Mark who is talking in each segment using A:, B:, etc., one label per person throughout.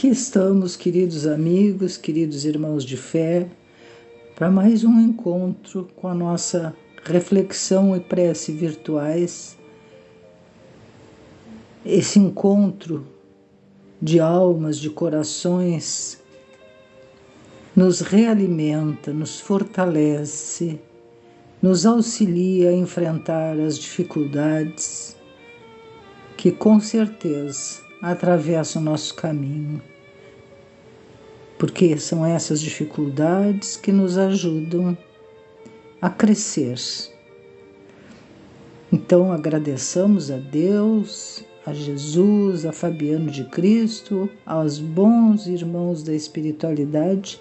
A: Aqui estamos, queridos amigos, queridos irmãos de fé, para mais um encontro com a nossa reflexão e prece virtuais. Esse encontro de almas, de corações, nos realimenta, nos fortalece, nos auxilia a enfrentar as dificuldades que com certeza atravessam o nosso caminho, porque são essas dificuldades que nos ajudam a crescer. Então agradeçamos a Deus, a Jesus, a Fabiano de Cristo, aos bons irmãos da espiritualidade,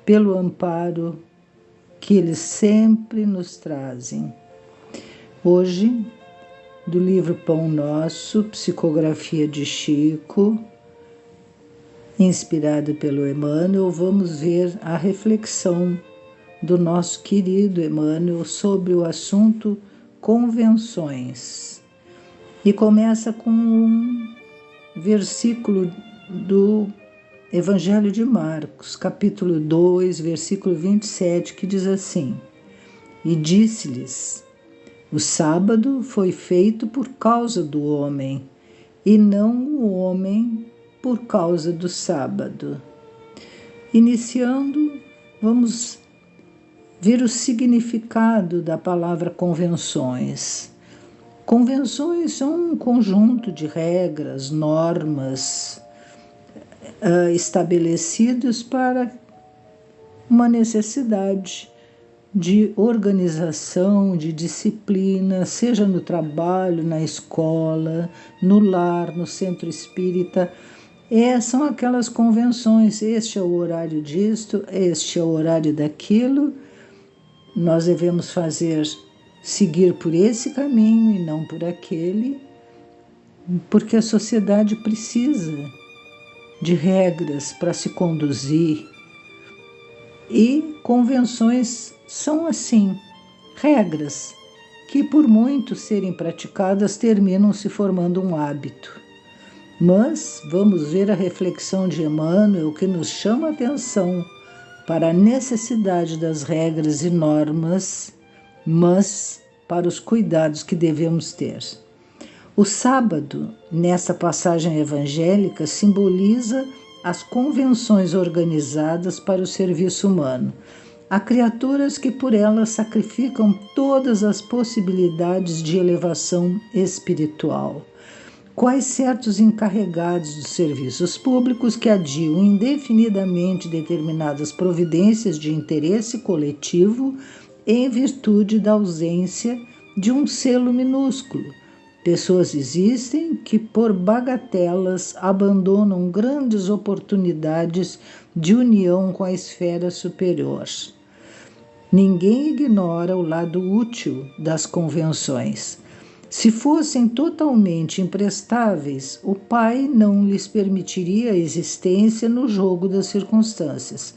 A: pelo amparo que eles sempre nos trazem. Hoje, do livro Pão Nosso, psicografia de Chico, inspirado pelo Emmanuel, vamos ver a reflexão do nosso querido Emmanuel sobre o assunto convenções. E começa com um versículo do Evangelho de Marcos, capítulo 2, versículo 27, que diz assim: E disse-lhes: o sábado foi feito por causa do homem, e não o homem por causa do sábado. Iniciando, vamos ver o significado da palavra convenções. Convenções são um conjunto de regras, normas estabelecidos para uma necessidade de organização, de disciplina, seja no trabalho, na escola, no lar, no centro espírita. São aquelas convenções: este é o horário disto, este é o horário daquilo, nós devemos seguir por esse caminho e não por aquele, porque a sociedade precisa de regras para se conduzir. E convenções são assim, regras que por muito serem praticadas terminam se formando um hábito. Mas vamos ver a reflexão de Emmanuel, que nos chama a atenção para a necessidade das regras e normas, mas para os cuidados que devemos ter. O sábado, nessa passagem evangélica, simboliza as convenções organizadas para o serviço humano. Há criaturas que por elas sacrificam todas as possibilidades de elevação espiritual. Quais certos encarregados dos serviços públicos que adiam indefinidamente determinadas providências de interesse coletivo em virtude da ausência de um selo minúsculo. Pessoas existem que, por bagatelas, abandonam grandes oportunidades de união com a esfera superior. Ninguém ignora o lado útil das convenções. Se fossem totalmente imprestáveis, o Pai não lhes permitiria a existência no jogo das circunstâncias.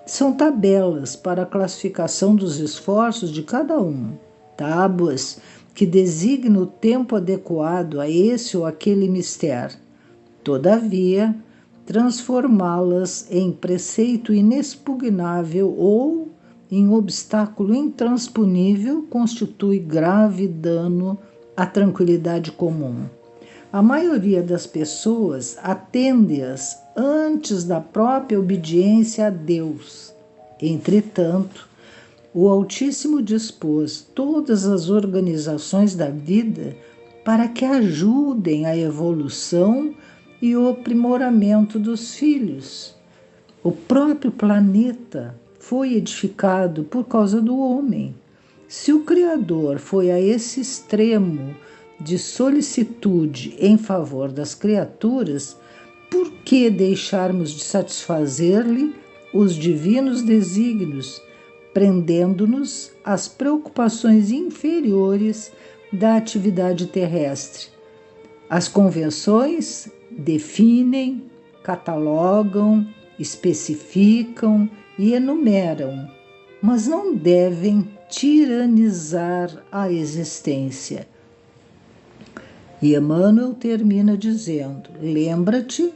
A: São tabelas para a classificação dos esforços de cada um, tábuas que designam o tempo adequado a esse ou aquele mistério. Todavia, transformá-las em preceito inexpugnável ou em obstáculo intransponível constitui grave dano à tranquilidade comum. A maioria das pessoas atende-as antes da própria obediência a Deus. Entretanto, o Altíssimo dispôs todas as organizações da vida para que ajudem a evolução e o aprimoramento dos filhos. O próprio planeta foi edificado por causa do homem. Se o Criador foi a esse extremo de solicitude em favor das criaturas, por que deixarmos de satisfazer-lhe os divinos desígnios, prendendo-nos às preocupações inferiores da atividade terrestre? As convenções definem, catalogam, especificam e enumeram, mas não devem tiranizar a existência. E Emmanuel termina dizendo: lembra-te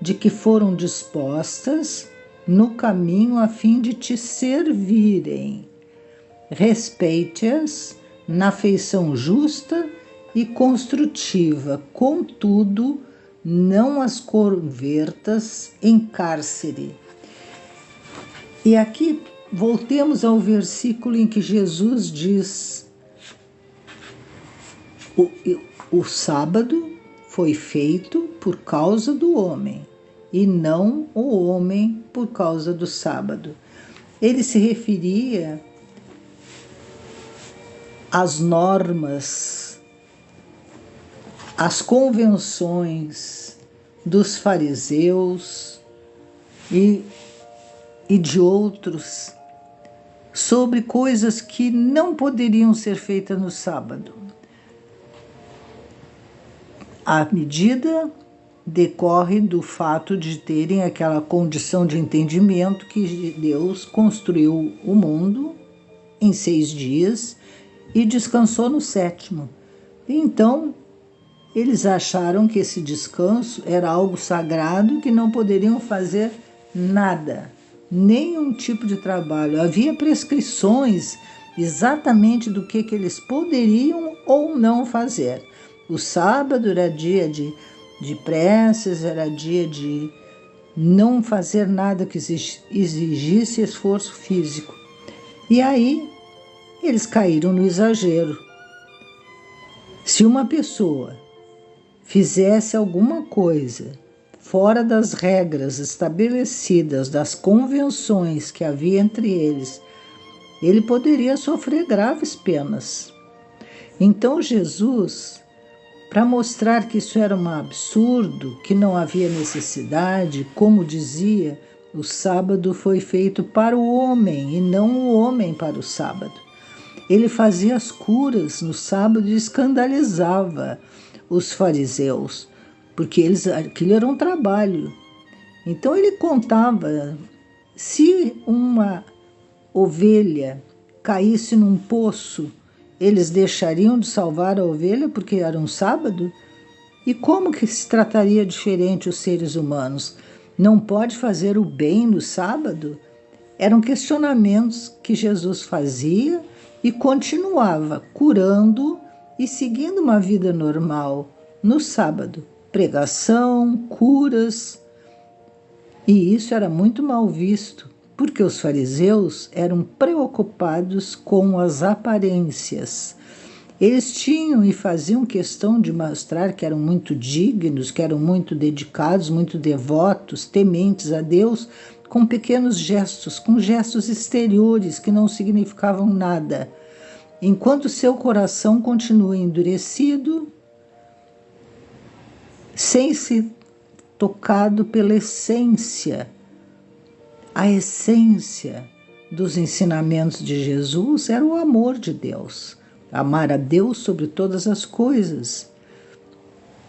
A: de que foram dispostas no caminho a fim de te servirem. Respeite-as na feição justa e construtiva, contudo, não as convertas em cárcere. E aqui voltemos ao versículo em que Jesus diz: o sábado foi feito por causa do homem, e não o homem por causa do sábado. Ele se referia às normas, às convenções dos fariseus e de outros sobre coisas que não poderiam ser feitas no sábado. A medida decorre do fato de terem aquela condição de entendimento que Deus construiu o mundo em 6 dias e descansou no 7º. Então, eles acharam que esse descanso era algo sagrado, que não poderiam fazer nada, nenhum tipo de trabalho. Havia prescrições exatamente do que eles poderiam ou não fazer. O sábado era dia de preces, era dia de não fazer nada que exigisse esforço físico. E aí eles caíram no exagero. Se uma pessoa fizesse alguma coisa fora das regras estabelecidas, das convenções que havia entre eles, ele poderia sofrer graves penas. Então Jesus, para mostrar que isso era um absurdo, que não havia necessidade, como dizia, o sábado foi feito para o homem e não o homem para o sábado. Ele fazia as curas no sábado e escandalizava os fariseus, porque aquilo era um trabalho. Então ele contava, se uma ovelha caísse num poço, eles deixariam de salvar a ovelha porque era um sábado? E como que se trataria diferente os seres humanos? Não pode fazer o bem no sábado? Eram questionamentos que Jesus fazia e continuava curando e seguindo uma vida normal no sábado. Pregação, curas. E isso era muito mal visto, porque os fariseus eram preocupados com as aparências. Eles tinham e faziam questão de mostrar que eram muito dignos, que eram muito dedicados, muito devotos, tementes a Deus, com pequenos gestos, com gestos exteriores que não significavam nada. Enquanto seu coração continua endurecido, sem ser tocado pela essência. A essência dos ensinamentos de Jesus era o amor de Deus, amar a Deus sobre todas as coisas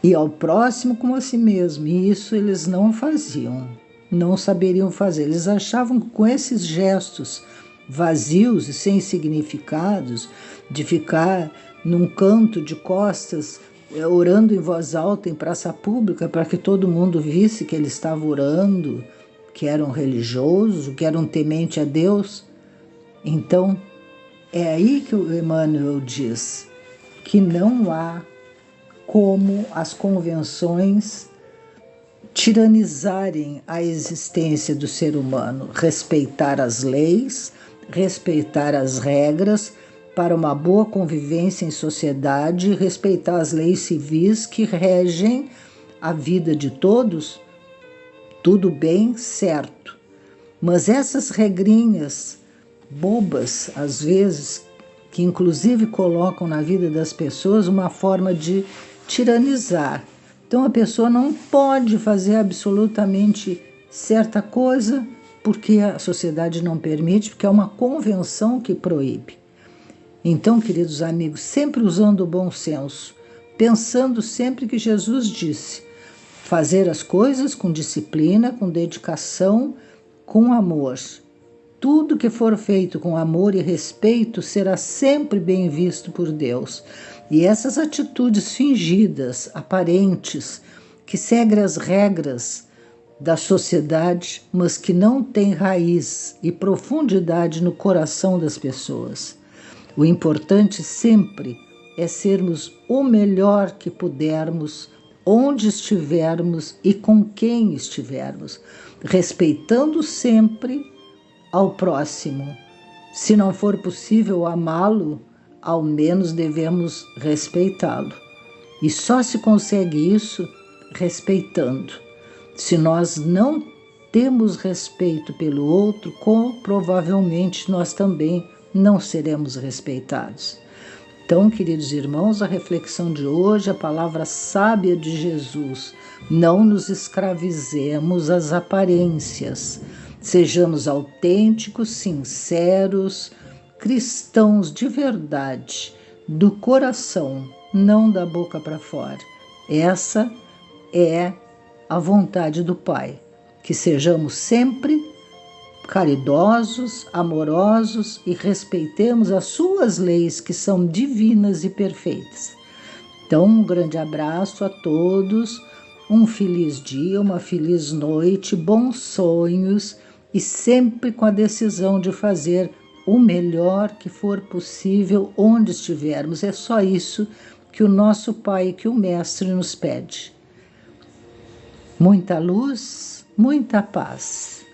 A: e ao próximo como a si mesmo. E isso eles não faziam, não saberiam fazer. Eles achavam que com esses gestos vazios e sem significados, de ficar num canto de costas, orando em voz alta em praça pública para que todo mundo visse que ele estava orando, que era um religioso, que era um temente a Deus. Então, é aí que o Emmanuel diz que não há como as convenções tiranizarem a existência do ser humano. Respeitar as leis, respeitar as regras para uma boa convivência em sociedade, respeitar as leis civis que regem a vida de todos, tudo bem, certo. Mas essas regrinhas bobas, às vezes, que inclusive colocam na vida das pessoas uma forma de tiranizar. Então a pessoa não pode fazer absolutamente certa coisa porque a sociedade não permite, porque é uma convenção que proíbe. Então, queridos amigos, sempre usando o bom senso, pensando sempre que Jesus disse: fazer as coisas com disciplina, com dedicação, com amor. Tudo que for feito com amor e respeito será sempre bem visto por Deus. E essas atitudes fingidas, aparentes, que seguem as regras da sociedade, mas que não tem raiz e profundidade no coração das pessoas. O importante sempre é sermos o melhor que pudermos, onde estivermos e com quem estivermos, respeitando sempre ao próximo. Se não for possível amá-lo, ao menos devemos respeitá-lo. E só se consegue isso respeitando. Se nós não temos respeito pelo outro, provavelmente nós também não seremos respeitados. Então, queridos irmãos, a reflexão de hoje, a palavra sábia de Jesus: não nos escravizemos às aparências, sejamos autênticos, sinceros, cristãos de verdade, do coração, não da boca para fora. Essa é a vontade do Pai, que sejamos sempre caridosos, amorosos e respeitemos as suas leis, que são divinas e perfeitas. Então, um grande abraço a todos, um feliz dia, uma feliz noite, bons sonhos e sempre com a decisão de fazer o melhor que for possível onde estivermos. É só isso que o nosso Pai, que o Mestre nos pede. Muita luz, muita paz.